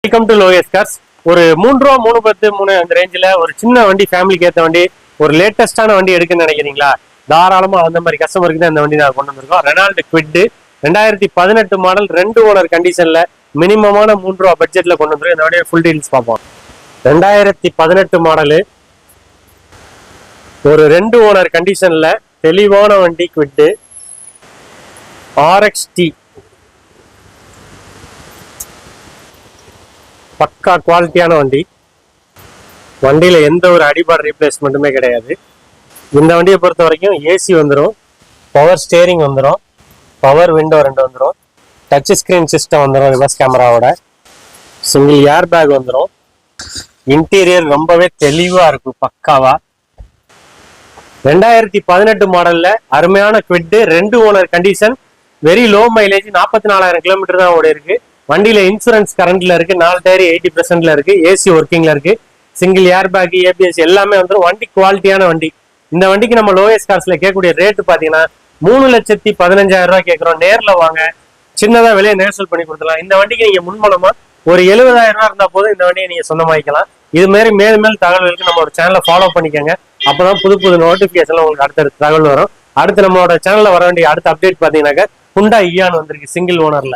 Welcome to lowers cars. ஒரு 3 ரூபா 310 3 அந்த ரேஞ்சில் ஒரு சின்ன வண்டி, ஃபேமிலிக்கு ஏற்ற வண்டி, ஒரு லேட்டஸ்டான வண்டி எடுக்குன்னு நினைக்கிறீங்களா? தாராளமா அந்த மாதிரி கஸ்டமருக்கு தான் இந்த வண்டி நான் கொண்டு வந்திருக்கோம். ரெனால்டு குவிட் 2018 மாடல், 2 ஓனர் கண்டிஷன்ல, மினிமமான 3 ரூபா பட்ஜெட்ல கொண்டு வந்துருக்கோம். இந்த வண்டியை ஃபுல் டீல்ஸ் பார்ப்போம். 2018 மாடலு, ஒரு 2 ஓனர் கண்டிஷன்ல தெளிவான வண்டி குவிட் RXT. பக்கா குவாலிட்டியான வண்டி. வண்டியில எந்த ஒரு அடிபாடு ரீப்ளேஸ்மெண்ட்டுமே கிடையாது. இந்த வண்டியை பொறுத்த வரைக்கும் ஏசி வந்துடும், பவர் ஸ்டேரிங் வந்துடும், பவர் விண்டோ 2 வந்துடும், டச் ஸ்கிரீன் சிஸ்டம் வந்துடும், ரிவர்ஸ் கேமராவோட, சிங்கிள் ஏர் பேக் வந்துடும். இன்டீரியர் ரொம்பவே தெளிவா இருக்கும், பக்காவா. 2018 மாடல்ல அருமையான quit, 2 owner condition, very low mileage, 44,000 kilometre தான் ஓடி இருக்கு. வண்டியில இன்சூரன்ஸ் கரண்ட்ல இருக்கு, 4 டயர் 80% இருக்கு, ஏசி ஒர்க்கிங்ல இருக்கு, சிங்கிள் ஏர் பேக், ஏபிஎஸ் எல்லாமே வந்துடும். வண்டி குவாலிட்டியான வண்டி. இந்த வண்டிக்கு நம்ம லோயஸ் கார்ஸ்ல கேட்கக்கூடிய ரேட்டு பாத்தீங்கன்னா 3,15,000 ரூபாய் கேட்கிறோம். நேர்ல வாங்க, சின்னதா விலையை நேர்சல் பண்ணி கொடுத்துலாம். இந்த வண்டிக்கு நீங்க முன்மூலமா ஒரு 70,000 ரூபாய் இருந்தா போதும் இந்த வண்டியை நீங்க சொந்தமாக்கலாம். இது மாதிரி மேலும் மேலும் தகவல்களுக்கு நம்ம ஒரு சேனலை ஃபாலோ பண்ணிக்கோங்க. அப்பதான் புது புது நோட்டிபிகேஷன்ல உங்களுக்கு அடுத்தடுத்த தகவல் வரும். அடுத்து நம்மளோட சேனல்ல வர வேண்டிய அடுத்த அப்டேட் பாத்தீங்கன்னாக்க ஹுண்டாய் இயான் வந்திருக்கு, சிங்கிள் ஓனர்ல.